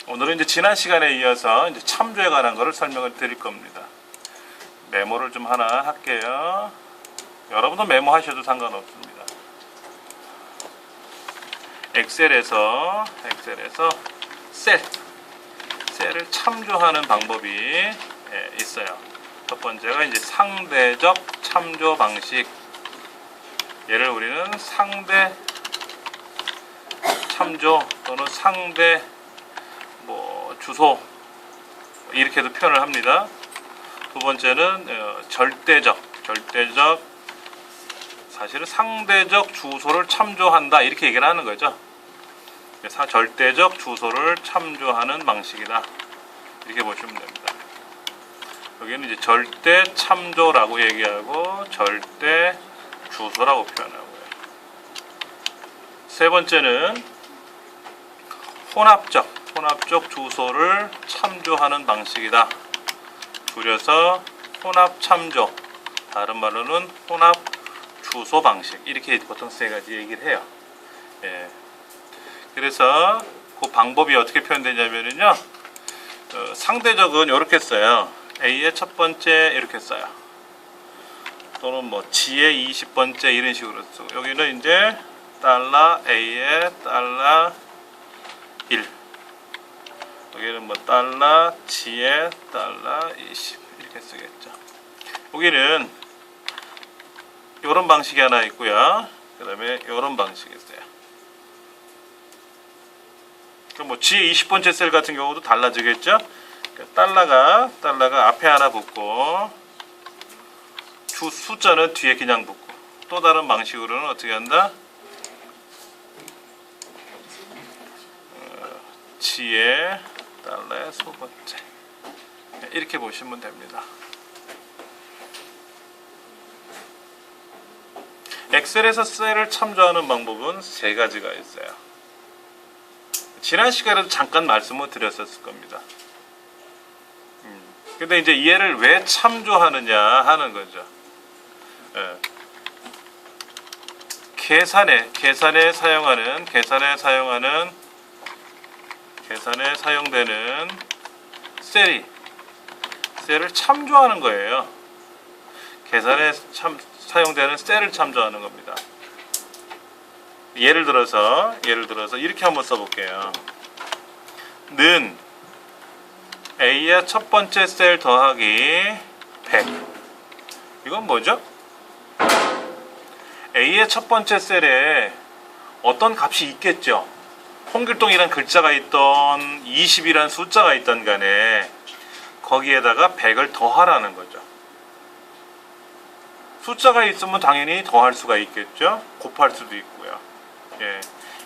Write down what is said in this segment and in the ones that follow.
오늘은 이제 지난 시간에 이어서 이제 참조에 관한 거를 설명을 드릴 겁니다. 메모를 좀 하나 할게요. 여러분도 메모하셔도 상관없습니다. 엑셀에서 셀을 참조하는 방법이 있어요. 첫 번째가 이제 상대적 참조 방식. 얘를 우리는 상대 참조 또는 상대 주소 이렇게도 표현을 합니다. 두 번째는 절대적, 사실은 상대적 주소를 참조한다 이렇게 얘기를 하는 거죠. 절대적 주소를 참조하는 방식이다 이렇게 보시면 됩니다. 여기는 이제 절대 참조라고 얘기하고 절대 주소라고 표현하고요. 세 번째는 혼합적 주소를 참조하는 방식이다. 줄여서 혼합 참조, 다른 말로는 혼합 주소 방식 이렇게 보통 세 가지 얘기를 해요. 그래서 그 방법이 어떻게 표현되냐면요, 상대적은 이렇게 써요. A의 첫 번째 이렇게 써요. 또는 G의 20번째 이런 식으로 쓰고, 여기는 이제 달러 A의 달러 1, 여기는 달러 G의 달러 20 이렇게 쓰겠죠. 여기는 이런 방식이 하나 있고요. 그 다음에 이런 방식이 있어요. 그럼 G의 20번째 셀 같은 경우도 달라지겠죠. 달러가 앞에 하나 붙고 숫자는 뒤에 그냥 붙고, 또 다른 방식으로는 어떻게 한다? G의 달러의 소번째 이렇게 보시면 됩니다. 엑셀에서 셀을 참조하는 방법은 세 가지가 있어요. 지난 시간에도 잠깐 말씀을 드렸었을 겁니다. 근데 이제 얘를 왜 참조하느냐 하는 거죠. 계산에 사용되는 셀을 참조하는 거예요. 계산에 사용되는 셀을 참조하는 겁니다. 예를 들어서 이렇게 한번 써볼게요. 는 A의 첫 번째 셀 더하기 100. 이건 뭐죠? A의 첫 번째 셀에 어떤 값이 있겠죠. 홍길동이란 글자가 있던 20이란 숫자가 있던 간에 거기에다가 100을 더하라는 거죠. 숫자가 있으면 당연히 더할 수가 있겠죠. 곱할 수도 있고요.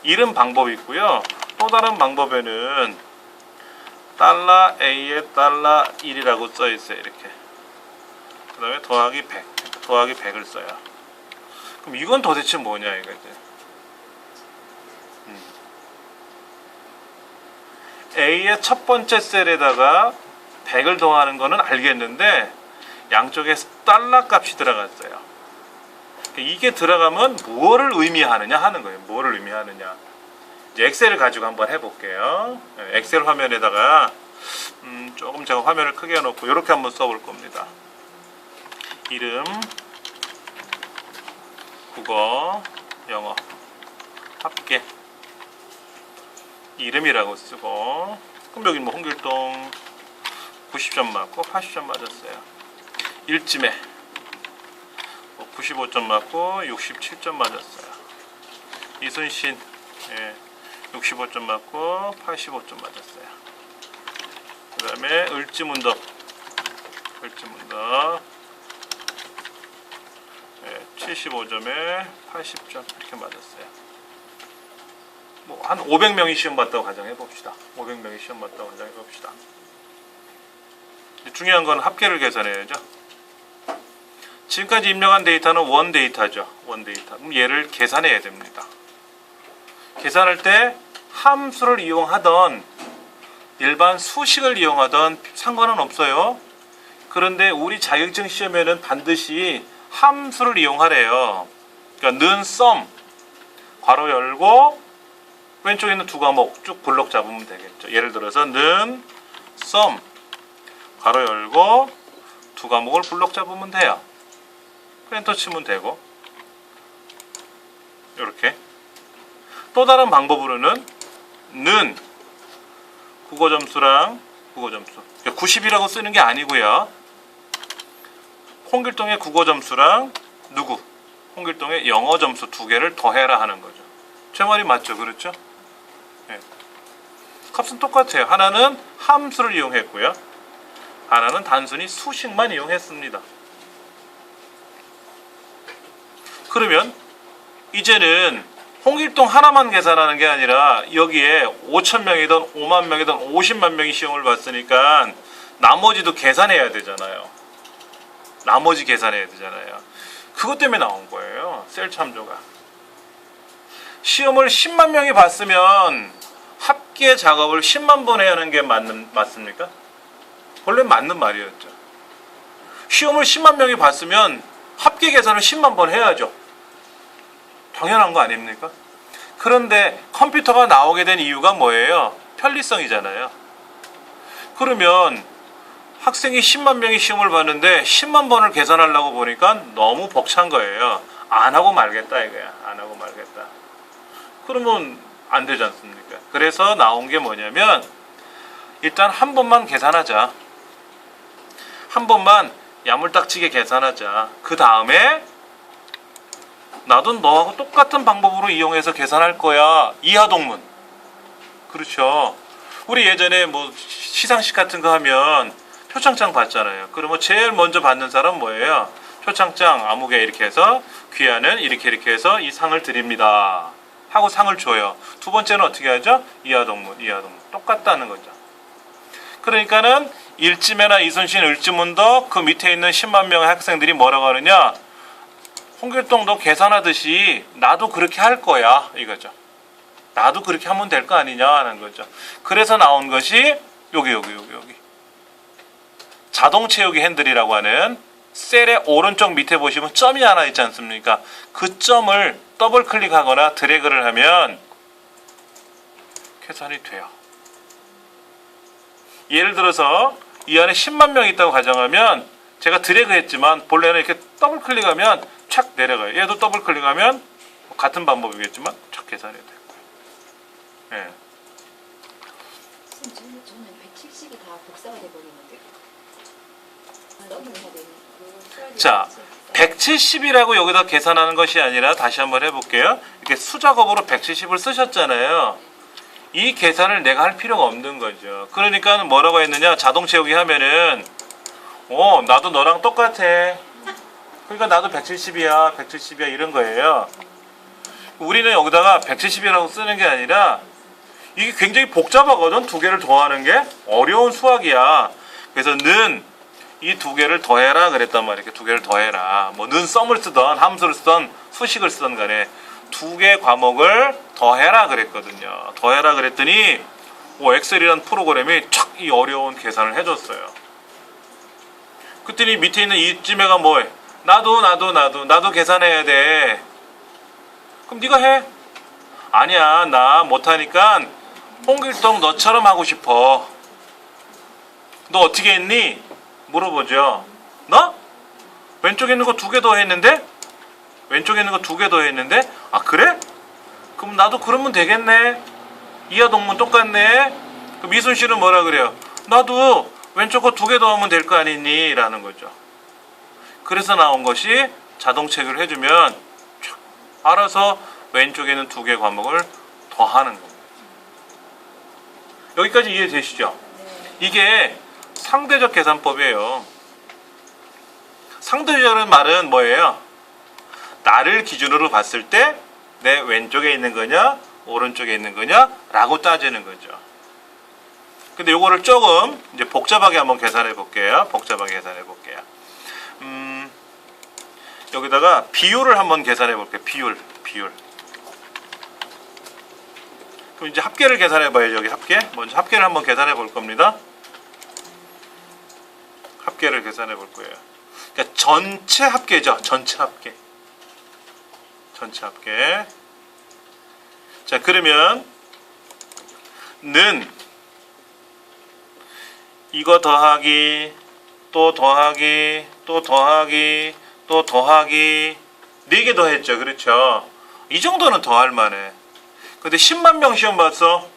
이런 방법이 있고요. 또 다른 방법에는 달러 A에 달러 1이라고 써 있어요. 이렇게. 그 다음에 더하기 100을 써요. 그럼 이건 도대체 뭐냐 이거죠. A의 첫 번째 셀에다가 100을 더하는 거는 알겠는데 양쪽에 달러 값이 들어갔어요. 이게 들어가면 뭐를 의미하느냐 하는 거예요. 뭐를 의미하느냐. 이제 엑셀을 가지고 한번 해볼게요. 엑셀 화면에다가 조금 제가 화면을 크게 해놓고 이렇게 한번 써볼 겁니다. 이름, 국어, 영어, 합계, 이름이라고 쓰고, 그럼 여기 홍길동 90점 맞고 80점 맞았어요. 일찜에 95점 맞고 67점 맞았어요. 이순신 65점 맞고 85점 맞았어요. 그 다음에 을지문덕 75점에 80점 이렇게 맞았어요. 한 500명이 시험 봤다고 가정해 봅시다. 500명이 시험 봤다고 가정해 봅시다. 중요한 건 합계를 계산해야죠. 지금까지 입력한 데이터는 원데이터죠. 원데이터. 그럼 얘를 계산해야 됩니다. 계산할 때 함수를 이용하던 일반 수식을 이용하던 상관은 없어요. 그런데 우리 자격증 시험에는 반드시 함수를 이용하래요. 그러니까 는 썸 괄호 열고 왼쪽에 있는 두 과목 쭉 블록 잡으면 되겠죠. 예를 들어서 는 썸 괄호 열고 두 과목을 블록 잡으면 돼요. 엔터 치면 되고 이렇게. 또 다른 방법으로는 는 국어점수랑 국어점수 90이라고 쓰는 게 아니고요. 홍길동의 국어점수랑 누구? 홍길동의 영어점수 두 개를 더해라 하는 거죠. 제 말이 맞죠? 그렇죠? 네. 값은 똑같아요. 하나는 함수를 이용했고요. 하나는 단순히 수식만 이용했습니다. 그러면 이제는 홍길동 하나만 계산하는 게 아니라 여기에 5,000명이든 5만 명이든 50만 명이 시험을 봤으니까 나머지도 계산해야 되잖아요. 나머지 계산해야 되잖아요. 그것 때문에 나온 거예요. 셀 참조가. 시험을 10만 명이 봤으면 합계 작업을 10만 번 해야 하는 게 맞습니까? 원래 맞는 말이었죠. 시험을 10만 명이 봤으면 합계 계산을 10만 번 해야죠. 당연한 거 아닙니까? 그런데 컴퓨터가 나오게 된 이유가 뭐예요? 편리성이잖아요. 그러면 학생이 10만 명이 시험을 봤는데 10만 번을 계산하려고 보니까 너무 벅찬 거예요. 안 하고 말겠다 이거야. 안 하고 말겠다. 그러면 안 되지 않습니까? 그래서 나온 게 뭐냐면 일단 한 번만 계산하자. 한 번만 야물딱지게 계산하자. 그 다음에 나도 너하고 똑같은 방법으로 이용해서 계산할 거야. 이하동문. 그렇죠. 우리 예전에 뭐 시상식 같은 거 하면 표창장 받잖아요. 그러면 제일 먼저 받는 사람 뭐예요? 표창장 아무개 이렇게 해서 귀하는 이렇게 해서 이 상을 드립니다. 하고 상을 줘요. 두 번째는 어떻게 하죠? 이하동문. 똑같다는 거죠. 그러니까는 일지매나 이순신, 을지문도 그 밑에 있는 10만 명의 학생들이 뭐라고 하느냐? 홍길동도 계산하듯이 나도 그렇게 할 거야 이거죠. 나도 그렇게 하면 될 거 아니냐 하는 거죠. 그래서 나온 것이 여기 자동 채우기 핸들이라고 하는 셀의 오른쪽 밑에 보시면 점이 하나 있지 않습니까? 그 점을 더블 클릭하거나 드래그를 하면 계산이 돼요. 예를 들어서 이 안에 10만 명이 있다고 가정하면 제가 드래그 했지만 본래는 이렇게 더블 클릭하면 착 내려가요. 얘도 더블 클릭하면 같은 방법이겠지만 착 계산이 돼요. 네. 선생님, 저는 170이 다 복사가 돼버리는데. 넘어가야 되는. 자, 170이라고 여기다 계산하는 것이 아니라 다시 한번 해볼게요. 이렇게 수작업으로 170을 쓰셨잖아요. 이 계산을 내가 할 필요가 없는 거죠. 그러니까 뭐라고 했느냐? 자동 채우기 하면은 나도 너랑 똑같아. 그러니까 나도 170이야 이런 거예요. 우리는 여기다가 170이라고 쓰는 게 아니라 이게 굉장히 복잡하거든. 두 개를 더하는 게 어려운 수학이야. 그래서 는 이 두 개를 더해라 그랬단 말이야. 이렇게 두 개를 더해라. 뭐 는 썸을 쓰던 함수를 쓰던 수식을 쓰던 간에 두 개 과목을 더해라 그랬거든요. 더해라 그랬더니 엑셀이라는 프로그램이 촥 이 어려운 계산을 해줬어요. 그랬더니 밑에 있는 이쯤에가 뭐해? 나도 계산해야 돼. 그럼 네가 해. 아니야, 나 못하니까 홍길동 너처럼 하고 싶어. 너 어떻게 했니? 물어보죠. 너? 왼쪽에 있는 거 두 개 더 했는데? 왼쪽에 있는 거 두 개 더 했는데? 아 그래? 그럼 나도 그러면 되겠네. 이하동문 똑같네. 그럼 이순신은 뭐라 그래요? 나도 왼쪽 거 두 개 더 하면 될 거 아니니? 라는 거죠. 그래서 나온 것이 자동 체크를 해주면 알아서 왼쪽에 있는 두 개 과목을 더하는 겁니다. 여기까지 이해되시죠? 이게 상대적 계산법이에요. 상대적이라는 말은 뭐예요? 나를 기준으로 봤을 때 내 왼쪽에 있는 거냐 오른쪽에 있는 거냐 라고 따지는 거죠. 근데 요거를 조금 이제 복잡하게 한번 계산해 볼게요. 여기다가 비율을 한번 계산해 볼게요. 비율. 그럼 이제 합계를 계산해 봐야죠. 여기 합계. 먼저 합계를 한번 계산해 볼 겁니다. 합계를 계산해 볼 거예요. 그러니까 전체 합계죠. 전체 합계. 자, 그러면 는 이거 더하기 또 더하기 또 더하기 또 더하기 4개 더했죠. 그렇죠? 이 정도는 더할 만해. 근데 10만 명 시험 봤어?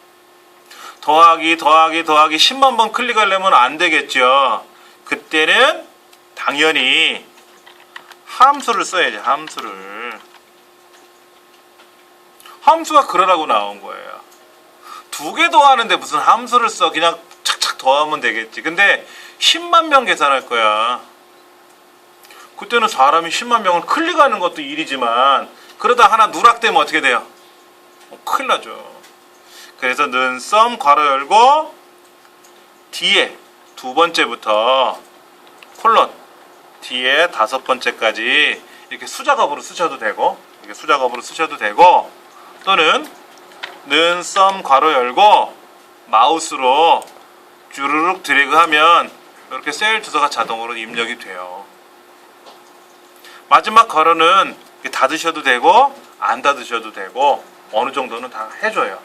더하기 더하기 더하기 10만 번 클릭하려면 안 되겠죠. 그때는 당연히 함수를 써야지. 함수가 그러라고 나온 거예요. 2개 더하는데 무슨 함수를 써. 그냥 착착 더하면 되겠지. 근데 10만 명 계산할 거야. 그때는 사람이 10만 명을 클릭하는 것도 일이지만 그러다 하나 누락되면 어떻게 돼요? 큰일 나죠. 그래서 는 썸 괄호 열고 뒤에 2번째부터 콜론 뒤에 5번째까지 이렇게 수작업으로 쓰셔도 되고 또는 는 썸 괄호 열고 마우스로 주르륵 드래그하면 이렇게 셀 주소가 자동으로 입력이 돼요. 마지막 괄호는 닫으셔도 되고 안 닫으셔도 되고 어느 정도는 다 해줘요.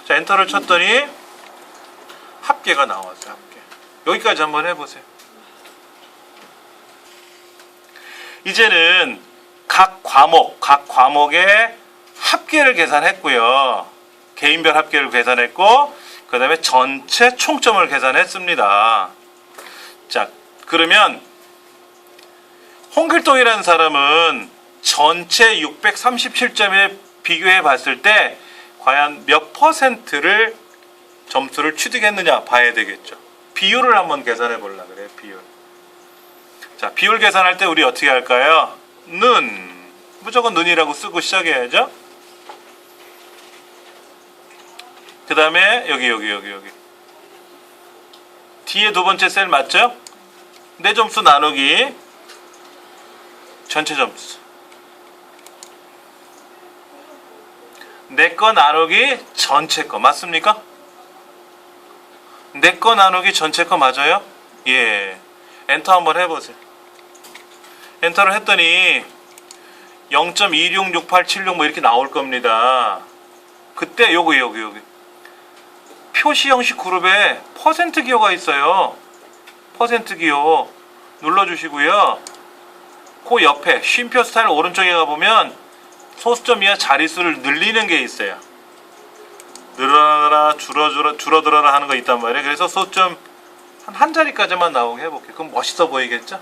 자, 엔터를 쳤더니 합계가 나왔어요. 합계. 여기까지 한번 해보세요. 이제는 각 과목의 합계를 계산했고요. 개인별 합계를 계산했고 그 다음에 전체 총점을 계산했습니다. 자, 그러면 홍길동이라는 사람은 전체 637점에 비교해 봤을 때 과연 몇 퍼센트를 점수를 취득했느냐 봐야 되겠죠. 비율을 한번 계산해 보려고 그래요. 비율. 자, 비율 계산할 때 우리 어떻게 할까요? 는 무조건 는이라고 쓰고 시작해야죠. 그 다음에 여기 뒤에 2번째 셀 맞죠? 내 점수 나누기 전체 점수. 내 거 나누기 전체 거 맞습니까? 내 거 나누기 전체 거 맞아요? 예. 엔터 한번 해보세요. 엔터를 했더니 0.266876 뭐 이렇게 나올 겁니다. 그때 여기 표시 형식 그룹에 퍼센트 기호가 있어요. 퍼센트 기호 눌러주시고요. 그 옆에 쉼표 스타일 오른쪽에 가보면 소수점 이하 자릿수를 늘리는 게 있어요. 늘어나라 줄어들어라 하는 거 있단 말이에요. 그래서 소수점 한 자리까지만 나오게 해볼게요. 그럼 멋있어 보이겠죠?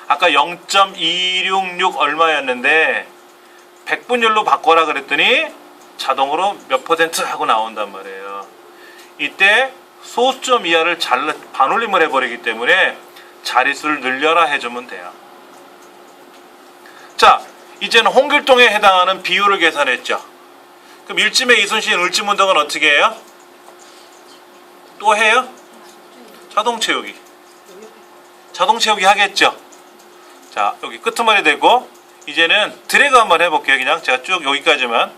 아까 0.266 얼마였는데 100분율로 바꿔라 그랬더니 자동으로 몇 퍼센트 하고 나온단 말이에요. 이때 소수점 이하를 반올림을 해버리기 때문에 자릿수를 늘려라 해주면 돼요. 자, 이제는 홍길동에 해당하는 비율을 계산했죠. 그럼 일침의 이순신 을지문덕은 어떻게 해요? 또 해요? 자동 채우기 하겠죠. 자, 여기 끄트머리 되고 이제는 드래그 한번 해볼게요. 그냥 제가 쭉 여기까지만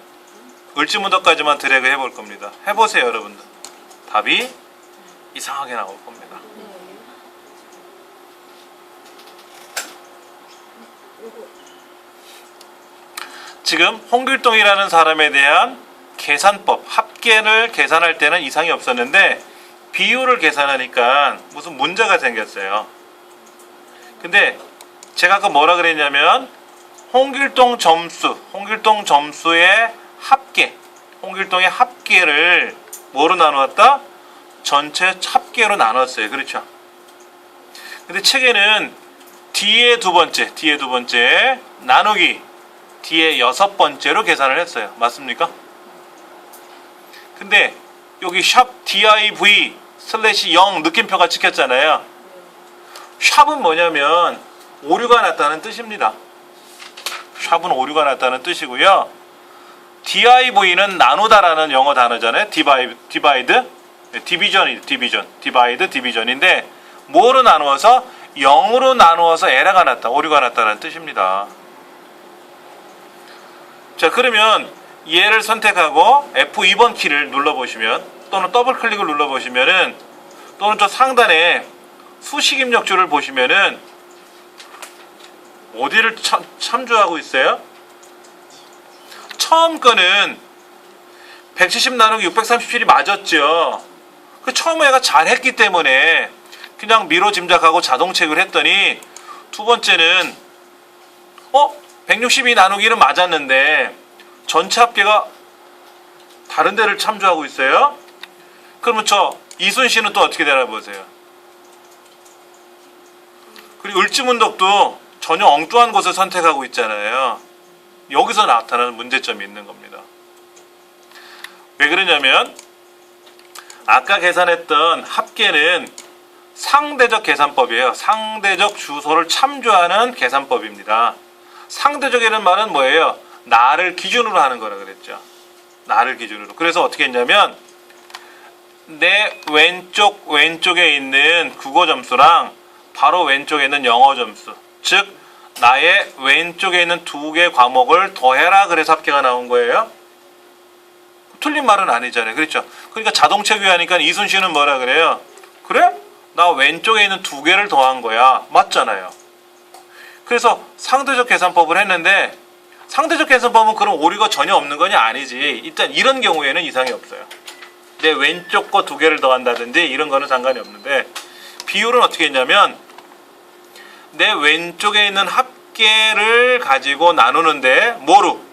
을지문덕까지만 드래그 해볼 겁니다. 해보세요, 여러분들. 답이 이상하게 나올 겁니다. 지금 홍길동이라는 사람에 대한 계산법, 합계를 계산할 때는 이상이 없었는데 비율을 계산하니까 무슨 문제가 생겼어요. 근데 제가 아까 뭐라 그랬냐면 홍길동 점수의 합계, 홍길동의 합계를 뭐로 나누었다? 전체 합계로 나눴어요. 그렇죠? 근데 책에는 뒤에 두 번째 나누기 뒤에 6번째로 계산을 했어요. 맞습니까? 근데 여기 샵 div/0 느낌표가 찍혔잖아요. 샵은 뭐냐면 오류가 났다는 뜻입니다. 샵은 오류가 났다는 뜻이고요. div는 나누다라는 영어 단어잖아요. divide, division인데 뭐로 나누어서 0으로 나누어서 에러가 났다, 오류가 났다는 뜻입니다. 자, 그러면 얘를 선택하고 F2번 키를 눌러보시면 또는 더블 클릭을 눌러보시면은 또는 저 상단에 수식 입력줄을 보시면은 어디를 참조하고 있어요? 처음 거는 170 나누기 637이 맞았죠. 그 처음에 얘가 잘했기 때문에 그냥 미로 짐작하고 자동 체크를 했더니 두 번째는 162 나누기는 맞았는데 전체 합계가 다른 데를 참조하고 있어요. 그러면 저 이순신은 또 어떻게 되나 보세요. 그리고 을지문덕도 전혀 엉뚱한 곳을 선택하고 있잖아요. 여기서 나타나는 문제점이 있는 겁니다. 왜 그러냐면 아까 계산했던 합계는 상대적 계산법이에요. 상대적 주소를 참조하는 계산법입니다. 상대적이라는 말은 뭐예요? 나를 기준으로 하는 거라 그랬죠. 나를 기준으로. 그래서 어떻게 했냐면 내 왼쪽에 있는 국어 점수랑 바로 왼쪽에 있는 영어 점수, 즉 나의 왼쪽에 있는 두 개 과목을 더해라 그래서 합계가 나온 거예요. 틀린 말은 아니잖아요. 그렇죠? 그러니까 자동 체크하니까 이순신은 뭐라 그래요? 그래? 나 왼쪽에 있는 두 개를 더한 거야. 맞잖아요. 그래서 상대적 계산법을 했는데 상대적 계산법은 그럼 오류가 전혀 없는 거냐? 아니지. 일단 이런 경우에는 이상이 없어요. 내 왼쪽 거 두 개를 더한다든지 이런 거는 상관이 없는데 비율은 어떻게 했냐면 내 왼쪽에 있는 합계를 가지고 나누는데 뭐로?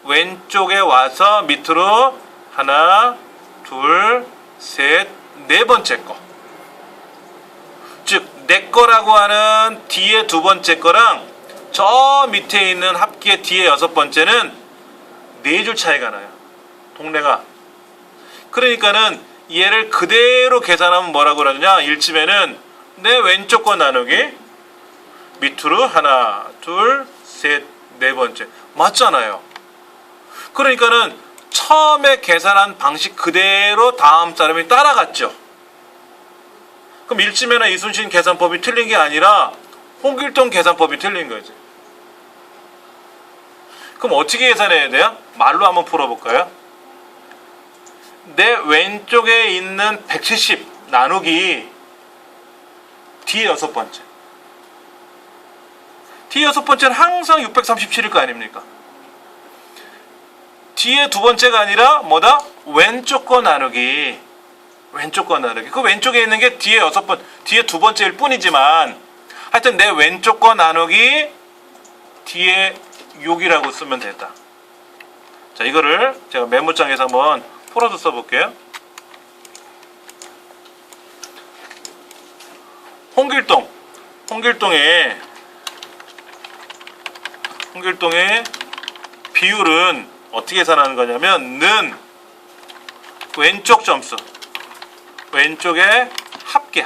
왼쪽에 와서 밑으로 하나, 둘, 셋, 네 번째 거. 즉, 내 거라고 하는 뒤에 두 번째 거랑 저 밑에 있는 합계 뒤에 여섯 번째는 네 줄 차이가 나요. 동네가. 그러니까는 얘를 그대로 계산하면 뭐라고 그러느냐? 일침에는 내 왼쪽 거 나누기 밑으로 하나, 둘, 셋, 네 번째. 맞잖아요. 그러니까는 처음에 계산한 방식 그대로 다음 사람이 따라갔죠. 그럼 일침에나 이순신 계산법이 틀린 게 아니라 홍길동 계산법이 틀린 거지. 그럼 어떻게 계산해야 돼요? 말로 한번 풀어볼까요? 내 왼쪽에 있는 170 나누기 뒤에 여섯 번째. 뒤에 여섯 번째는 항상 637일 거 아닙니까? 뒤에 두 번째가 아니라 뭐다? 왼쪽 거 나누기. 왼쪽 거 나누기. 그 왼쪽에 있는 게 뒤에 뒤에 두 번째일 뿐이지만 하여튼 내 왼쪽 거 나누기 뒤에 6이라고 쓰면 됐다. 자, 이거를 제가 메모장에서 한번 풀어서 써볼게요. 홍길동의 비율은 어떻게 계산하는 거냐면 는 왼쪽 점수 왼쪽에 합계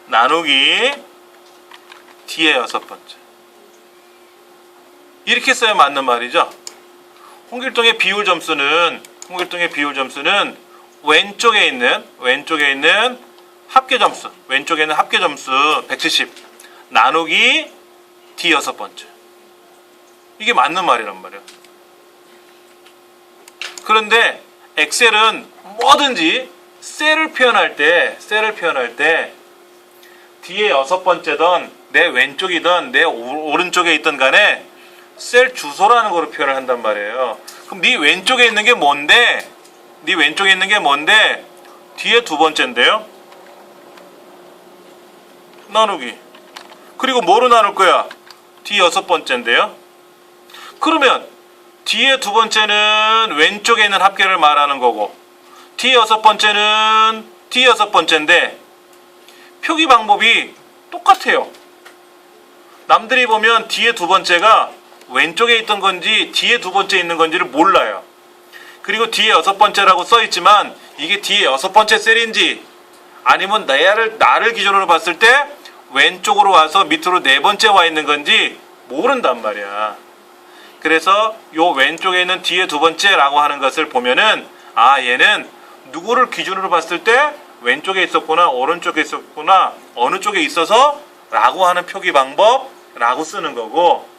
나누기 뒤에 여섯 번째 이렇게 써야 맞는 말이죠. 홍길동의 비율 점수는 왼쪽에 있는 합계 점수 왼쪽에 있는 합계 점수 170 나누기 뒤 여섯 번째 이게 맞는 말이란 말이에요. 그런데 엑셀은 뭐든지 셀을 표현할 때 뒤에 여섯 번째든 내 왼쪽이든 내 오른쪽에 있든 간에 셀 주소라는 거로 표현을 한단 말이에요. 그럼 네 왼쪽에 있는 게 뭔데? 뒤에 두 번째인데요. 나누기. 그리고 뭐로 나눌 거야? 뒤 여섯 번째인데요. 그러면 뒤에 두 번째는 왼쪽에 있는 합계를 말하는 거고 뒤 여섯 번째는 뒤 여섯 번째인데 표기 방법이 똑같아요. 남들이 보면 뒤에 두 번째가 왼쪽에 있던 건지 뒤에 두 번째 있는 건지를 몰라요. 그리고 뒤에 여섯 번째라고 써 있지만 이게 뒤에 여섯 번째 셀인지 아니면 나를 기준으로 봤을 때 왼쪽으로 와서 밑으로 네 번째 와 있는 건지 모른단 말이야. 그래서 요 왼쪽에 있는 뒤에 두 번째라고 하는 것을 보면은 얘는 누구를 기준으로 봤을 때 왼쪽에 있었구나 오른쪽에 있었구나 어느 쪽에 있어서 라고 하는 표기 방법라고 쓰는 거고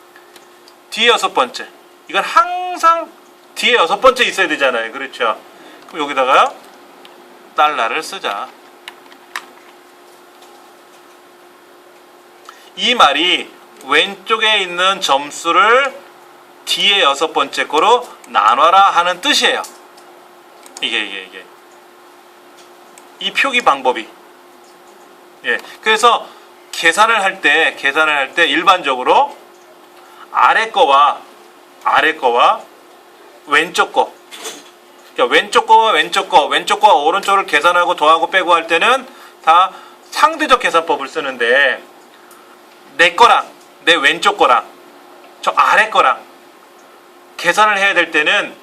뒤에 여섯 번째 이건 항상 뒤에 여섯 번째 있어야 되잖아요. 그렇죠? 그럼 여기다가 달러를 쓰자. 이 말이 왼쪽에 있는 점수를 뒤에 여섯 번째 거로 나눠라 하는 뜻이에요. 이게 이 표기 방법이. 예. 그래서 계산을 할 때 일반적으로 아래 거와 왼쪽 거. 그러니까 왼쪽 거와 오른쪽을 계산하고 더하고 빼고 할 때는 다 상대적 계산법을 쓰는데 내 거랑 내 왼쪽 거랑 저 아래 거랑 계산을 해야 될 때는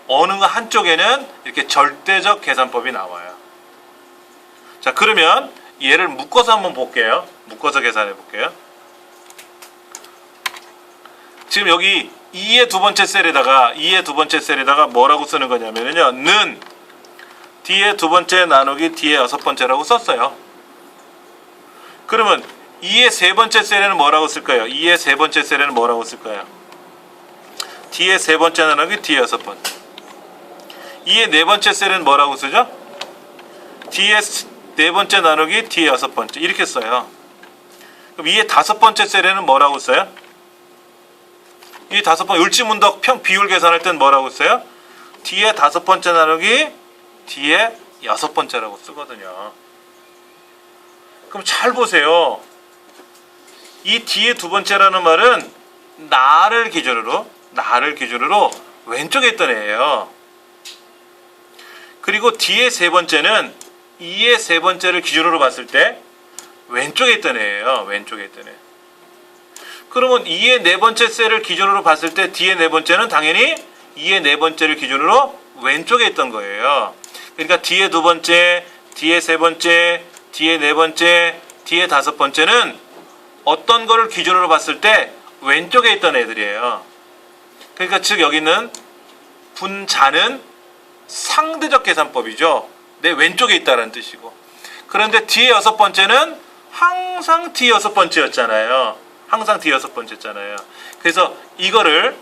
어느 한쪽에는 이렇게 절대적 계산법이 나와요. 자, 그러면 얘를 묶어서 한번 볼게요. 묶어서 계산해 볼게요. 지금 여기 2의 두 번째 셀에다가 뭐라고 쓰는 거냐면요. 는 D의 두 번째 나누기 D의 여섯 번째라고 썼어요. 그러면 2의 세 번째 셀에는 뭐라고 쓸까요? 2의 세 번째 셀에는 뭐라고 쓸까요? D의 세 번째 나누기 D의 여섯 번째. 2의 네 번째 셀은 뭐라고 쓰죠? D의 네 번째 나누기 D의 여섯 번째. 이렇게 써요. 그럼 2의 다섯 번째 셀에는 뭐라고 써요? 이 다섯 번 을지문덕 평 비율 계산할 땐 뭐라고 써요? D의 다섯 번째 나누기 D의 여섯 번째라고 쓰거든요. 그럼 잘 보세요. 이 D의 두 번째라는 말은 나를 기준으로 왼쪽에 있던 애예요. 그리고 D의 세 번째는 2의 세 번째를 기준으로 봤을 때 왼쪽에 있던 애예요. 왼쪽에 있던 애. 그러면 2의 네 번째 셀을 기준으로 봤을 때 D의 네 번째는 당연히 2의 네 번째를 기준으로 왼쪽에 있던 거예요. 그러니까 D의 두 번째, D의 세 번째, D의 네 번째, D의 다섯 번째는 어떤 거를 기준으로 봤을 때 왼쪽에 있던 애들이에요. 그러니까 즉 여기는 분자는 상대적 계산법이죠. 내 왼쪽에 있다는 뜻이고. 그런데 D의 여섯 번째는 항상 D 여섯 번째였잖아요. 항상 D 여섯 번째잖아요. 그래서 이거를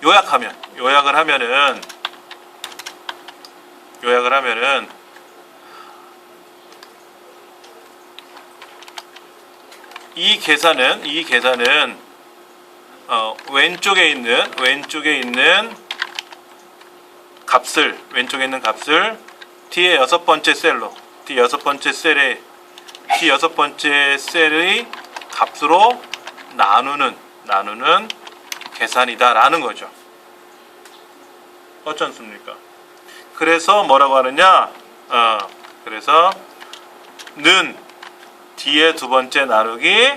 요약을 하면은 이 계산은 왼쪽에 있는 값을 D의 여섯 번째 셀의 값으로 나누는 계산이다라는 거죠. 어쩌습니까? 그래서 뭐라고 하느냐? 그래서 는 D의 두 번째 나누기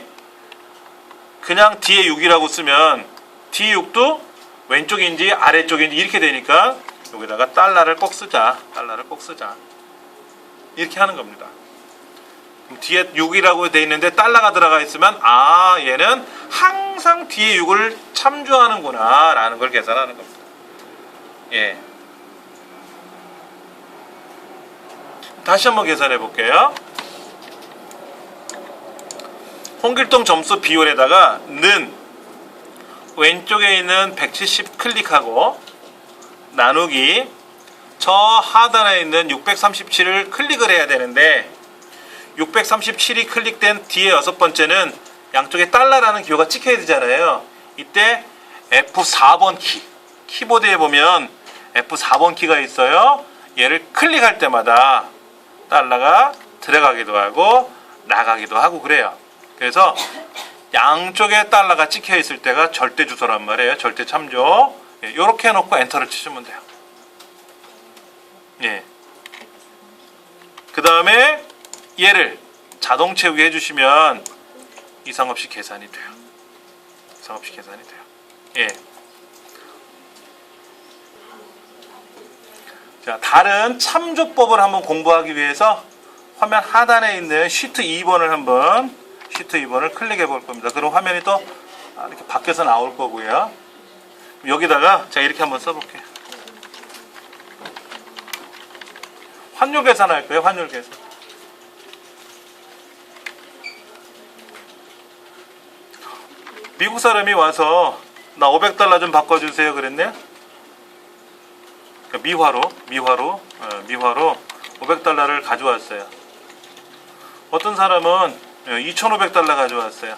그냥 D의 6이라고 쓰면 D6도 왼쪽인지 아래쪽인지 이렇게 되니까 여기다가 달러를 꼭 쓰자. 이렇게 하는 겁니다. 뒤에 6이라고 돼 있는데 달러가 들어가 있으면 얘는 항상 뒤에 6을 참조하는구나 라는 걸 계산하는 겁니다. 예. 다시 한번 계산해 볼게요. 홍길동 점수 비율에다가 는 왼쪽에 있는 170 클릭하고 나누기 저 하단에 있는 637을 클릭을 해야 되는데 637이 클릭된 D의 여섯 번째는 양쪽에 달러라는 기호가 찍혀야 되잖아요. 이때 F4번 키보드에 보면 F4번 키가 있어요. 얘를 클릭할 때마다 달러가 들어가기도 하고 나가기도 하고 그래요. 그래서 양쪽에 달러가 찍혀 있을 때가 절대 주소란 말이에요. 절대 참조. 이렇게 해놓고 엔터를 치시면 돼요. 예. 그 다음에 얘를 자동 채우기 해주시면 이상 없이 계산이 돼요. 예. 자, 다른 참조법을 한번 공부하기 위해서 화면 하단에 있는 시트 2번을 클릭해 볼 겁니다. 그럼 화면이 또 이렇게 밖에서 나올 거고요. 여기다가 제가 이렇게 한번 써볼게요. 환율 계산할 거예요. 환율 계산. 미국 사람이 와서 나 500달러 좀 바꿔주세요 그랬네요. 미화로 500달러를 가져왔어요. 어떤 사람은 2,500달러 가져왔어요.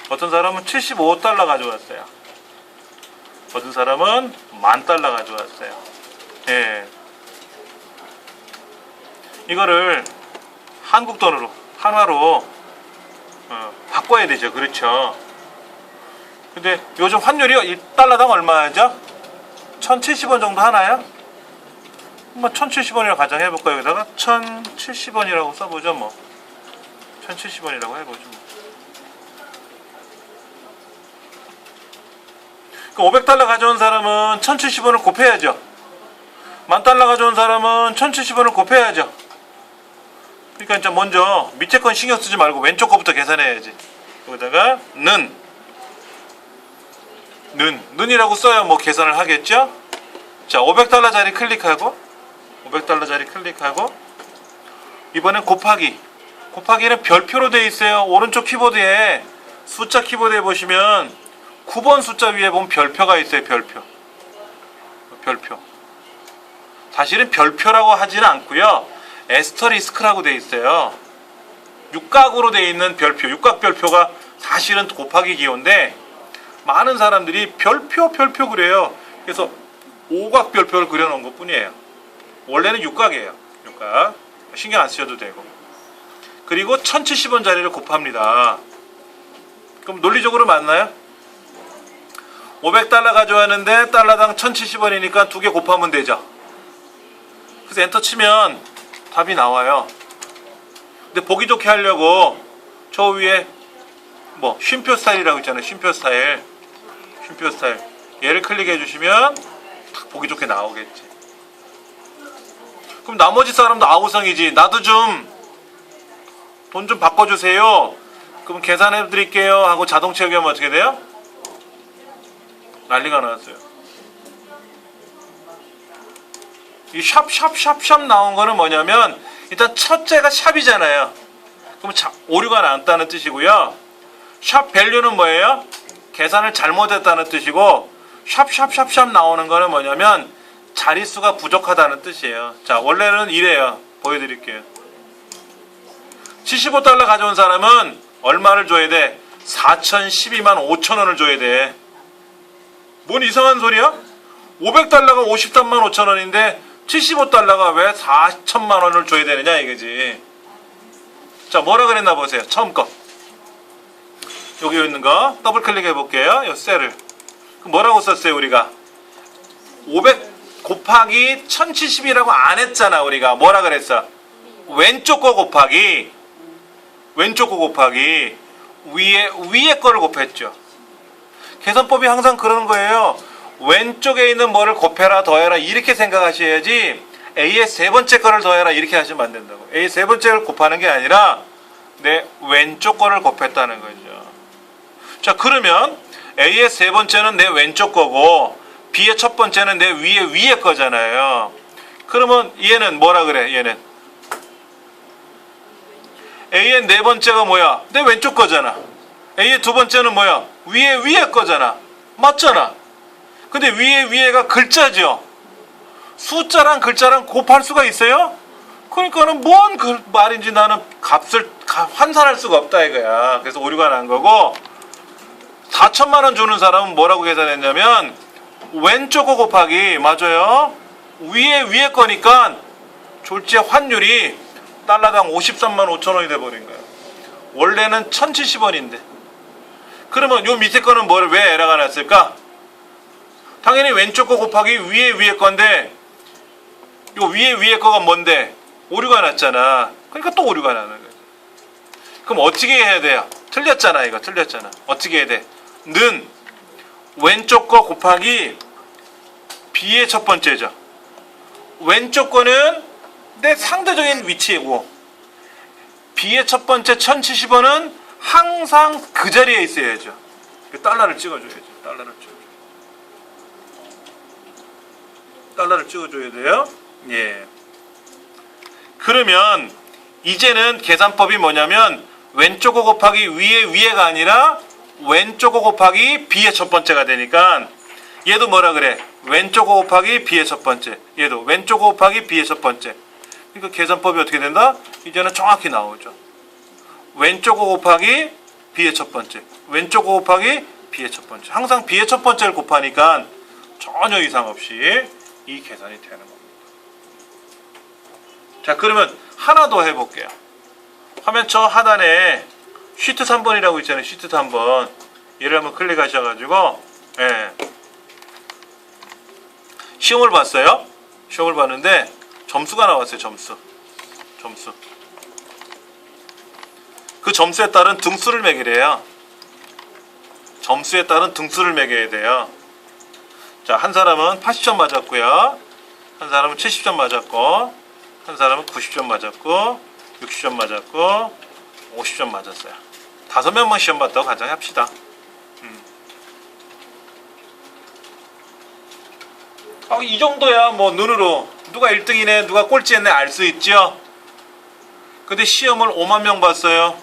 어떤 사람은 75달러 가져왔어요. 어떤 사람은 $10,000 가져왔어요. 예. 이거를 한국 돈으로, 한화로 바꿔야 되죠. 그렇죠. 근데 요즘 환율이 $1당 얼마죠? 1,070원 정도 하나요? 뭐 1,070원이라고 가정해볼까요? 여기다가 1,070원이라고 써보죠. 뭐 1,070원이라고 해보죠. $500 가져온 사람은 1,070원을 곱해야죠. $10,000 가져온 사람은 1,070원을 곱해야죠. 그러니까 이제 먼저 밑에 건 신경 쓰지 말고 왼쪽 거부터 계산해야지. 여기다가 는이라고 써야 뭐 계산을 하겠죠. 자, $500짜리 클릭하고, $500짜리 클릭하고, 이번엔 곱하기는 별표로 되어 있어요. 오른쪽 키보드에 숫자 키보드에 보시면 9번 숫자 위에 보면 별표가 있어요. 별표. 사실은 별표라고 하지는 않고요. 에스터리스크라고 되어 있어요. 육각으로 되어 있는 별표, 육각별표가 사실은 곱하기 기호인데 많은 사람들이 별표 그래요. 그래서 오각별표를 그려놓은 것 뿐이에요. 원래는 육각이에요. 육각. 신경 안 쓰셔도 되고. 그리고 1,070원짜리를 곱합니다. 그럼 논리적으로 맞나요? $500 가져왔는데 달러당 1,070원이니까 두 개 곱하면 되죠. 그래서 엔터 치면 답이 나와요. 근데 보기 좋게 하려고 저 위에 뭐 쉼표 스타일이라고 있잖아요. 쉼표 스타일. 얘를 클릭해 주시면 딱 보기 좋게 나오겠지. 그럼 나머지 사람도 아우성이지. 나도 좀 돈 좀 바꿔주세요. 그럼 계산해 드릴게요 하고 자동 채우기하면 어떻게 돼요? 난리가 났어요. 이 샵 나온 거는 뭐냐면 일단 첫째가 샵이잖아요. 그럼 오류가 났다는 뜻이고요. 샵 밸류는 뭐예요? 계산을 잘못했다는 뜻이고 샵 나오는 거는 뭐냐면 자릿수가 부족하다는 뜻이에요. 자, 원래는 이래요. 보여드릴게요. $75 가져온 사람은 얼마를 줘야 돼? 4,012만 5천원을 줘야 돼. 뭔 이상한 소리야? $500가 53만 5천원인데 $75가 왜 4천만 원을 줘야 되느냐 이거지. 자, 뭐라 그랬나 보세요. 처음 거. 여기 있는 거 더블 클릭해 볼게요. 이 셀을. 뭐라고 썼어요 우리가? 500 곱하기 1070이라고 안 했잖아. 우리가 뭐라 그랬어? 왼쪽 거 곱하기 위에 거를 곱했죠. 계산법이 항상 그러는 거예요. 왼쪽에 있는 뭐를 곱해라 더해라 이렇게 생각하셔야지 A의 세 번째 거를 더해라 이렇게 하시면 안 된다고. A의 세 번째를 곱하는 게 아니라 내 왼쪽 거를 곱했다는 거죠. 자, 그러면 A의 세 번째는 내 왼쪽 거고 B의 첫 번째는 내 위에 거잖아요. 그러면 얘는 뭐라 그래? 얘는 A의 네 번째가 뭐야? 내 왼쪽 거잖아. A의 두 번째는 뭐야? 위에 거잖아. 맞잖아. 근데 위에가 글자죠. 숫자랑 글자랑 곱할 수가 있어요? 그러니까는 뭔 그 말인지 나는 값을 환산할 수가 없다 이거야. 그래서 오류가 난 거고 4천만 원 주는 사람은 뭐라고 계산했냐면 왼쪽 거 곱하기 맞아요. 위에 거니까 졸지에 환율이 달러당 53만 5천 원이 돼버린 거야. 원래는 1,070원인데. 그러면 요 밑에 거는 왜 에러가 났을까? 당연히 왼쪽 거 곱하기 위에 건데 요 위에 거가 뭔데? 오류가 났잖아. 그러니까 또 오류가 나는 거야. 그럼 어떻게 해야 돼요? 틀렸잖아. 이거 틀렸잖아. 어떻게 해야 돼? 는 왼쪽 거 곱하기 B의 첫 번째죠. 왼쪽 거는 내 상대적인 위치이고 B의 첫 번째 1,070원은 항상 그 자리에 있어야죠. 달러를 찍어줘야죠. 달러를 찍어줘야 돼요. 예. 그러면 이제는 계산법이 뭐냐면 왼쪽 거 곱하기 위에가 아니라 왼쪽 거 곱하기 B의 첫 번째가 되니까 얘도 뭐라 그래? 왼쪽 거 곱하기 B의 첫 번째. 얘도 왼쪽 거 곱하기 B의 첫 번째. 그러니까 계산법이 어떻게 된다? 이제는 정확히 나오죠. 왼쪽 거 곱하기 B의 첫 번째. 왼쪽 거 곱하기 B의 첫 번째. 항상 B의 첫 번째를 곱하니까 전혀 이상 없이 이 계산이 되는 겁니다. 자, 그러면 하나 더 해볼게요. 화면 저 하단에 시트 3번이라고 있잖아요. 시트 3번. 얘를 한번 클릭하셔가지고, 예. 시험을 봤어요. 시험을 봤는데 점수가 나왔어요. 점수. 그 점수에 따른 등수를 매기래요. 점수에 따른 등수를 매겨야 돼요. 자, 한 사람은 80점 맞았고요. 한 사람은 70점 맞았고, 한 사람은 90점 맞았고, 60점 맞았고, 50점 맞았어요. 5명만 시험 봤다고 가정합시다. 이 정도야 뭐 눈으로 누가 1등이네 누가 꼴찌했네 알 수 있죠. 근데 시험을 5만 명 봤어요.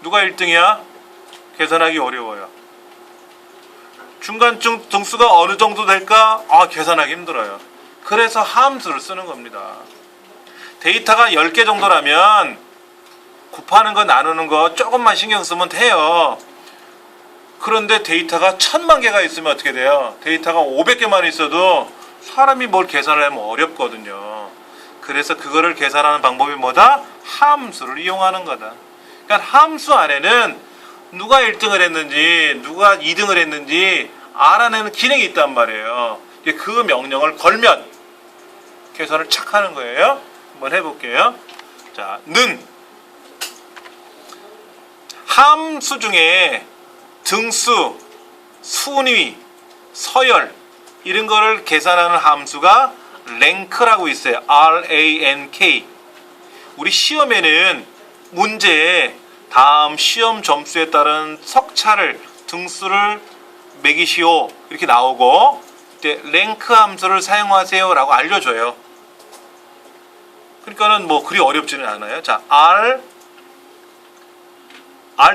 누가 1등이야? 계산하기 어려워요. 중간쯤 등수가 어느 정도 될까? 계산하기 힘들어요. 그래서 함수를 쓰는 겁니다. 데이터가 10개 정도라면 곱하는 거 나누는 거 조금만 신경 쓰면 돼요. 그런데 데이터가 1000만 개가 있으면 어떻게 돼요? 데이터가 500개만 있어도 사람이 뭘 계산을 하면 어렵거든요. 그래서 그거를 계산하는 방법이 뭐다? 함수를 이용하는 거다. 그러니까 함수 안에는 누가 1등을 했는지 누가 2등을 했는지 알아내는 기능이 있단 말이에요. 그 명령을 걸면 계산을 착 하는 거예요. 한번 해볼게요. 자, 는 함수 중에 등수, 순위, 서열 이런 거를 계산하는 함수가 랭크라고 있어요. rank. 우리 시험에는 문제에 다음 시험 점수에 따른 석차를 등수를 매기시오 이렇게 나오고 이때 랭크 함수를 사용하세요 라고 알려줘요. 그러니까는 뭐 그리 어렵지는 않아요. 자, R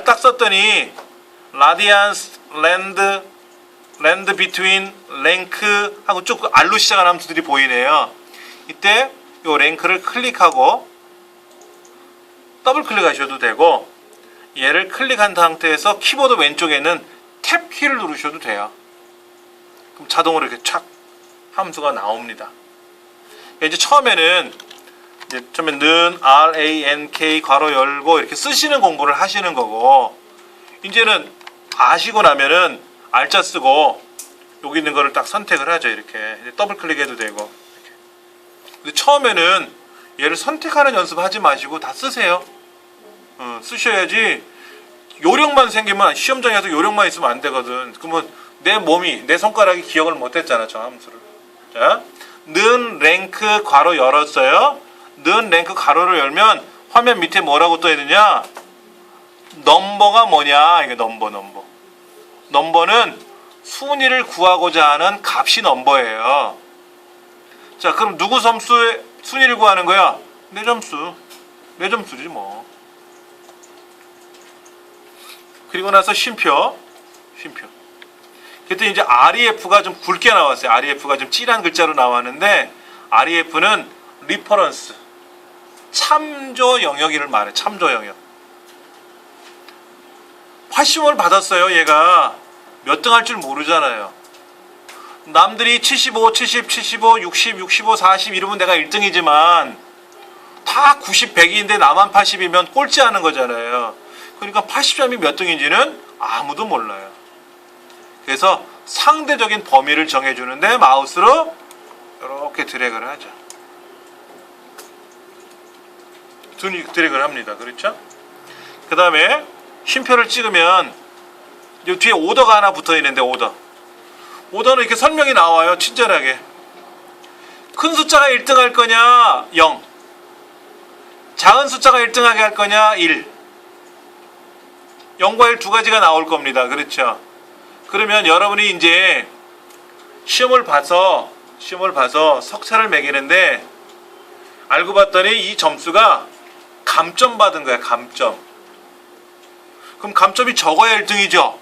딱 썼더니 radians, land between, rank 하고 쭉 R로 시작하는 함수들이 보이네요. 이때 이 랭크를 클릭하고 더블 클릭하셔도 되고 얘를 클릭한 상태에서 키보드 왼쪽에 있는 탭 키를 누르셔도 돼요. 그럼 자동으로 이렇게 촥 함수가 나옵니다. 이제 처음에는 는 rank 괄호 열고 이렇게 쓰시는 공부를 하시는 거고 이제는 아시고 나면은 알자 쓰고 여기 있는 거를 딱 선택을 하죠. 이렇게 더블 클릭해도 되고 이렇게. 근데 처음에는 얘를 선택하는 연습 하지 마시고 다 쓰세요. 쓰셔야지 요령만 생기면 시험장에서 요령만 있으면 안 되거든. 그러면 내 몸이 내 손가락이 기억을 못했잖아. 저 함수를. 자, 는 랭크 괄호 열었어요. 는 랭크 괄호를 열면 화면 밑에 뭐라고 떠 있느냐? 넘버가 뭐냐? 이게 넘버는 순위를 구하고자 하는 값이 넘버예요. 자, 그럼 누구 점수의 순위를 구하는 거야? 내 점수지 뭐. 그리고 나서 쉼표. 그때 이제 REF가 좀 굵게 나왔어요. REF가 좀 찐한 글자로 나왔는데 REF는 리퍼런스, 참조 영역을 말해. 참조 영역. 80점을 받았어요. 얘가 몇 등 할 줄 모르잖아요. 남들이 75, 70, 75, 60, 65, 40 이러면 내가 1등이지만 다 90, 100인데 나만 80이면 꼴찌하는 거잖아요. 그러니까 80점이 몇 등인지는 아무도 몰라요. 그래서 상대적인 범위를 정해주는데 마우스로 이렇게 드래그를 하죠. 드래그를 합니다. 그렇죠? 그 다음에 쉼표를 찍으면 이 뒤에 오더가 하나 붙어 있는데 오더는 이렇게 설명이 나와요. 친절하게. 큰 숫자가 1등 할 거냐 0, 작은 숫자가 1등하게 할 거냐 1. 0과 1 두 가지가 나올 겁니다. 그렇죠? 그러면 여러분이 이제 시험을 봐서 석차를 매기는데 알고 봤더니 이 점수가 감점 받은 거야. 감점. 그럼 감점이 적어야 1등이죠.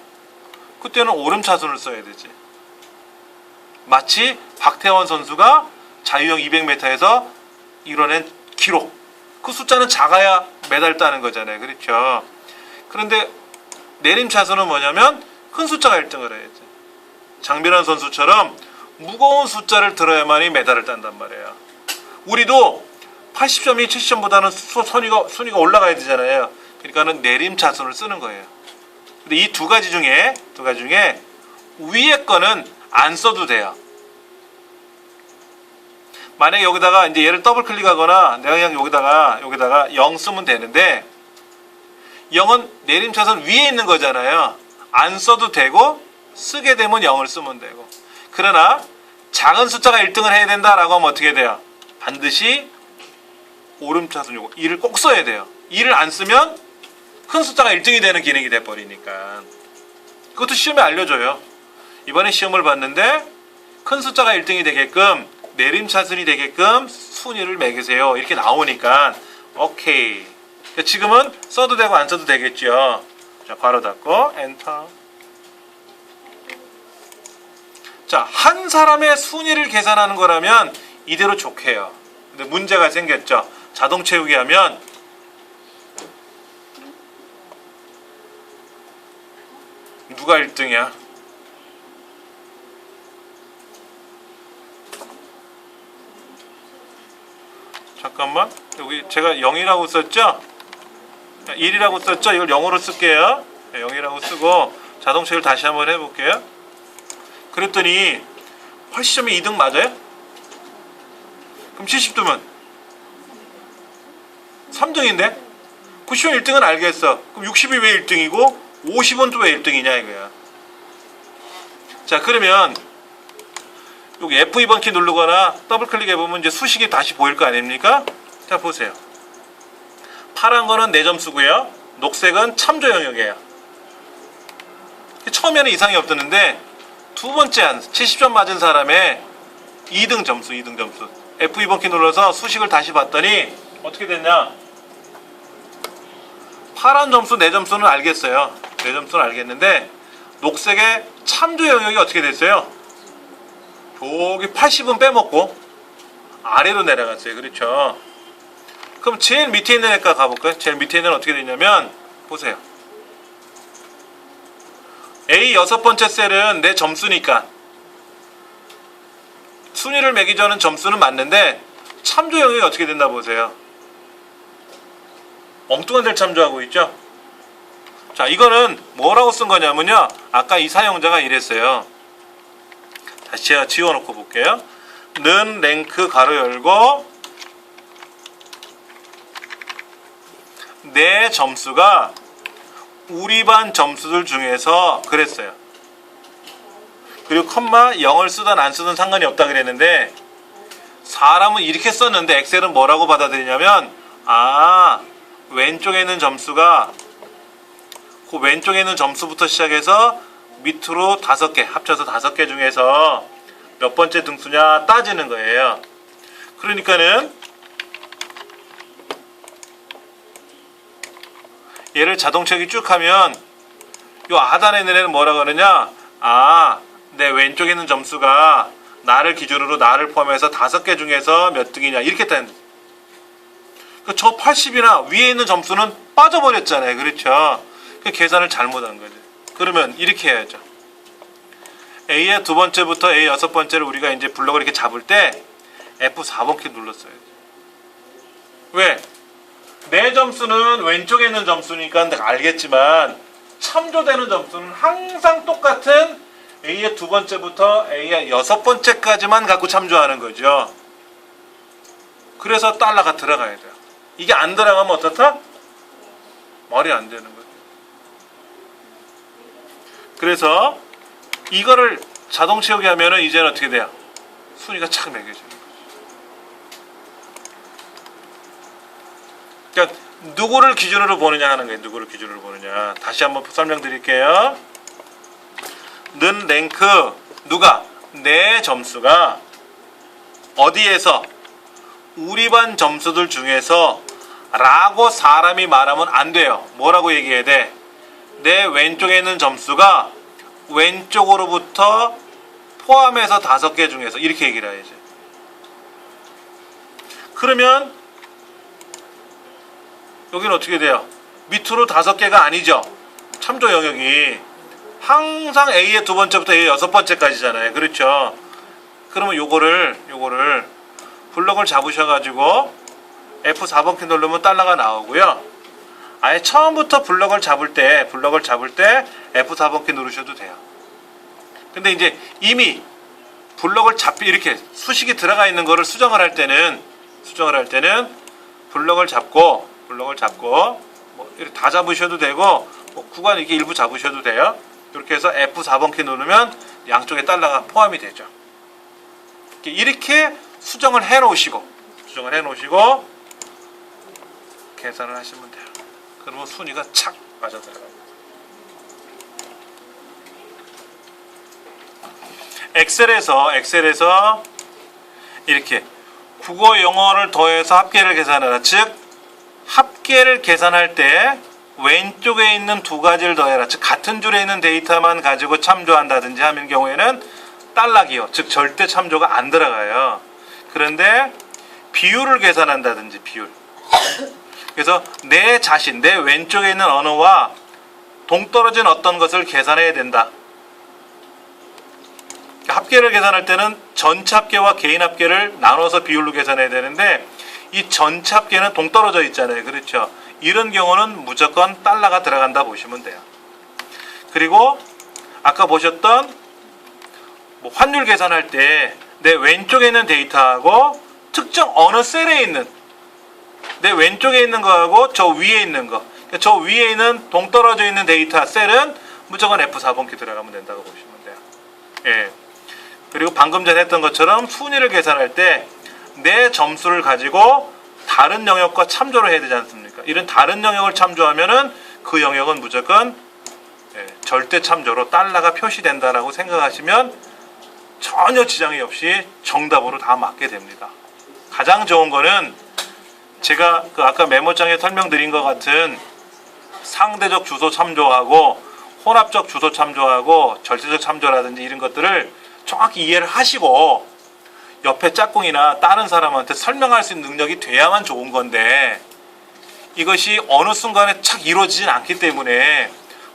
그때는 오름차순을 써야 되지. 마치 박태원 선수가 자유형 200m에서 이뤄낸 기록. 그 숫자는 작아야 메달 따는 거잖아요. 그렇죠? 그런데 내림차순은 뭐냐면 큰 숫자가 1등을 해야지. 장민환 선수처럼 무거운 숫자를 들어야만이 메달을 딴단 말이에요. 우리도 80점이 70점보다는 순위가 올라가야 되잖아요. 그러니까는 내림차순을 쓰는 거예요. 근데 이 두 가지 중에 위에 거는 안 써도 돼요. 만약에 여기다가 이제 얘를 더블 클릭하거나 내가 그냥 여기다가 0 쓰면 되는데 0은 내림차순 위에 있는 거잖아요. 안 써도 되고 쓰게 되면 0을 쓰면 되고. 그러나 작은 숫자가 1등을 해야 된다라고 하면 어떻게 돼요? 반드시 오름차순 요거 2를 꼭 써야 돼요. 2를 안 쓰면 큰 숫자가 1등이 되는 기능이 돼버리니까. 그것도 시험에 알려줘요. 이번에 시험을 봤는데 큰 숫자가 1등이 되게끔 내림차순이 되게끔 순위를 매기세요. 이렇게 나오니까 오케이. 그러니까 지금은 써도 되고 안 써도 되겠죠. 자, 괄호 닫고 엔터. 자, 한 사람의 순위를 계산하는 거라면 이대로 좋게요. 근데 문제가 생겼죠. 자동 채우기 하면 누가 1등이야? 잠깐만, 여기 제가 0이라고 썼죠? 1이라고 썼죠? 이걸 0으로 쓸게요. 0이라고 쓰고 자동 채울 다시 한번 해볼게요. 그랬더니 80점이 2등 맞아요? 그럼 70점은 3등인데? 90점 1등은 알겠어. 그럼 60이 왜 1등이고 50은 또 왜 1등이냐 이거야. 자, 그러면 여기 F2번 키 누르거나 더블 클릭해보면 이제 수식이 다시 보일 거 아닙니까? 자, 보세요. 파란 거는 내 점수고요. 녹색은 참조 영역이에요. 처음에는 이상이 없었는데 두 번째 한 70점 맞은 사람의 2등 점수. F2번 키 눌러서 수식을 다시 봤더니 어떻게 됐냐? 파란 점수, 내 점수는 알겠어요. 내 점수는 알겠는데 녹색의 참조 영역이 어떻게 됐어요? 여기 80은 빼먹고 아래로 내려갔어요. 그렇죠? 그럼 제일 밑에 있는 애가 가볼까요? 제일 밑에 있는 애는 어떻게 되냐면 보세요. A 6번째 셀은 내 점수니까 순위를 매기자는 점수는 맞는데 참조 영역이 어떻게 됐나 보세요. 엉뚱한 데를 참조하고 있죠. 자, 이거는 뭐라고 쓴 거냐면요, 아까 이 사용자가 이랬어요. 다시 제가 지워놓고 볼게요. 는 랭크 가로 열고 내 점수가 우리 반 점수들 중에서 그랬어요. 그리고 컴마 0을 쓰든 안 쓰든 상관이 없다 그랬는데 사람은 이렇게 썼는데 엑셀은 뭐라고 받아들이냐면 왼쪽에 있는 점수가 그 왼쪽에 있는 점수부터 시작해서 밑으로 5개 합쳐서 5개 중에서 몇 번째 등수냐 따지는 거예요. 그러니까는 얘를 자동 채우기 쭉 하면 요 하단에 있는 애는 뭐라 그러냐, 내 왼쪽에 있는 점수가 나를 기준으로 나를 포함해서 5개 중에서 몇 등이냐 이렇게 따는. 저 80이나 위에 있는 점수는 빠져버렸잖아요. 그렇죠? 계산을 잘못한 거죠. 그러면 이렇게 해야죠. A의 두 번째부터 A 6번째를 우리가 이제 블록을 이렇게 잡을 때 F4번 키 눌렀어요. 왜? 내 점수는 왼쪽에 있는 점수니까 알겠지만 참조되는 점수는 항상 똑같은 A의 두 번째부터 A의 6번째까지만 갖고 참조하는 거죠. 그래서 달러가 들어가야 돼요. 이게 안 들어가면 어떻다? 말이 안 되는 거죠. 그래서 이거를 자동 채우기 하면은 이제는 어떻게 돼요? 순위가 착 매겨지는 거죠. 그러니까 누구를 기준으로 보느냐 하는 거예요. 누구를 기준으로 보느냐. 다시 한번 설명드릴게요. 는 랭크 누가? 내 점수가 어디에서? 우리 반 점수들 중에서 라고 사람이 말하면 안 돼요. 뭐라고 얘기해야 돼? 내 왼쪽에 있는 점수가 왼쪽으로부터 포함해서 5개 중에서 이렇게 얘기를 해야지. 그러면 여기는 어떻게 돼요? 밑으로 5개가 아니죠. 참조 영역이 항상 A의 두 번째부터 A의 6번째까지잖아요. 그렇죠? 그러면 요거를 블럭을 잡으셔가지고 F4번 키 누르면 달러가 나오고요. 아예 처음부터 블럭을 잡을 때 F4번 키 누르셔도 돼요. 근데 이제 이미 블럭을 이렇게 수식이 들어가 있는 거를 수정을 할 때는 블럭을 잡고 뭐 이렇게 다 잡으셔도 되고 뭐 구간 이렇게 일부 잡으셔도 돼요. 이렇게 해서 F4번 키 누르면 양쪽에 달러가 포함이 되죠. 이렇게 수정을 해 놓으시고 계산을 하시면 돼요. 그러면 순위가 착 맞아 들어가요. 엑셀에서 이렇게 국어 영어를 더해서 합계를 계산하라. 즉 합계를 계산할 때 왼쪽에 있는 두 가지를 더해라. 즉 같은 줄에 있는 데이터만 가지고 참조한다든지 하는 경우에는 달러 기호, 즉 절대 참조가 안 들어가요. 그런데 비율을 계산한다든지 비율. 그래서 내 자신, 내 왼쪽에 있는 언어와 동떨어진 어떤 것을 계산해야 된다. 합계를 계산할 때는 전체 합계와 개인 합계를 나눠서 비율로 계산해야 되는데 이 전체 합계는 동떨어져 있잖아요. 그렇죠? 이런 경우는 무조건 달러가 들어간다 보시면 돼요. 그리고 아까 보셨던 뭐 환율 계산할 때 내 왼쪽에 있는 데이터하고 특정 어느 셀에 있는 내 왼쪽에 있는 거하고 저 위에 있는 거, 저 위에 있는 동떨어져 있는 데이터 셀은 무조건 F4번 키 들어가면 된다고 보시면 돼요. 예. 그리고 방금 전에 했던 것처럼 순위를 계산할 때 내 점수를 가지고 다른 영역과 참조를 해야 되지 않습니까? 이런 다른 영역을 참조하면은 그 영역은 무조건 절대 참조로 달러가 표시된다라고 생각하시면 전혀 지장이 없이 정답으로 다 맞게 됩니다. 가장 좋은 거는 제가 그 아까 메모장에 설명드린 것 같은 상대적 주소 참조하고 혼합적 주소 참조하고 절대적 참조라든지 이런 것들을 정확히 이해를 하시고 옆에 짝꿍이나 다른 사람한테 설명할 수 있는 능력이 돼야만 좋은 건데 이것이 어느 순간에 착 이루어지진 않기 때문에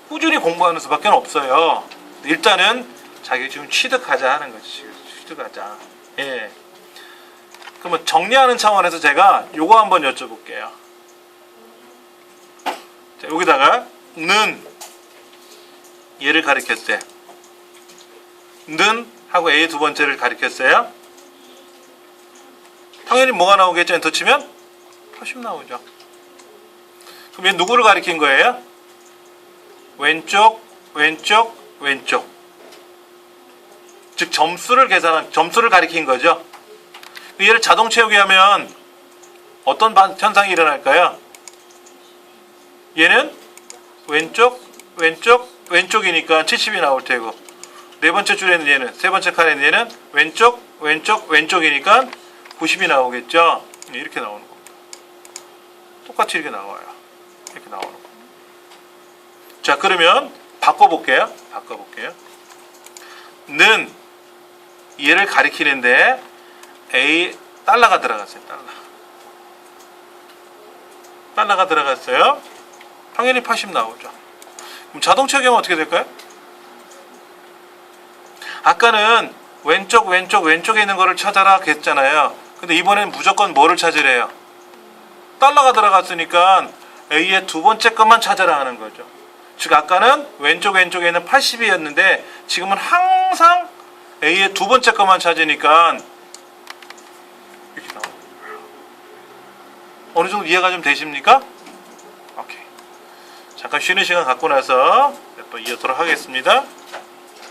꾸준히 공부하는 수밖에 없어요. 일단은 자기 지금 취득하자 하는 거지. 취득하자. 예. 그러면 정리하는 차원에서 제가 요거 한번 여쭤볼게요. 자, 여기다가 는 얘를 가리켰어요. 는 하고 A 두 번째를 가리켰어요. 당연히 뭐가 나오겠죠? 엔터 치면 80 나오죠. 그럼 얘 누구를 가리킨 거예요? 왼쪽, 왼쪽, 왼쪽. 즉 점수를 가리킨 거죠. 얘를 자동 채우기 하면 어떤 현상이 일어날까요? 얘는 왼쪽, 왼쪽, 왼쪽이니까 70이 나올 테고 네 번째 줄에는 얘는, 세 번째 칸에는 얘는 왼쪽, 왼쪽, 왼쪽이니까 90이 나오겠죠. 이렇게 나오는 겁니다. 똑같이 이렇게 나와요. 이렇게 나오는 겁니다. 자, 그러면 바꿔볼게요. 는 얘를 가리키는데 A 달러가 들어갔어요. 달러가 들어갔어요. 당연히 80 나오죠. 그럼 자동 채우기하면 어떻게 될까요? 아까는 왼쪽, 왼쪽, 왼쪽에 있는 거를 찾아라 했잖아요. 근데 이번엔 무조건 뭐를 찾으래요? 달러가 들어갔으니까 A의 두 번째 것만 찾아라 하는 거죠. 즉 아까는 왼쪽, 왼쪽에 있는 80이었는데 지금은 항상 A의 두 번째 것만 찾으니까 이렇게 나옵니다. 어느 정도 이해가 좀 되십니까? 오케이. 잠깐 쉬는 시간 갖고 나서 또 이어도록 하겠습니다.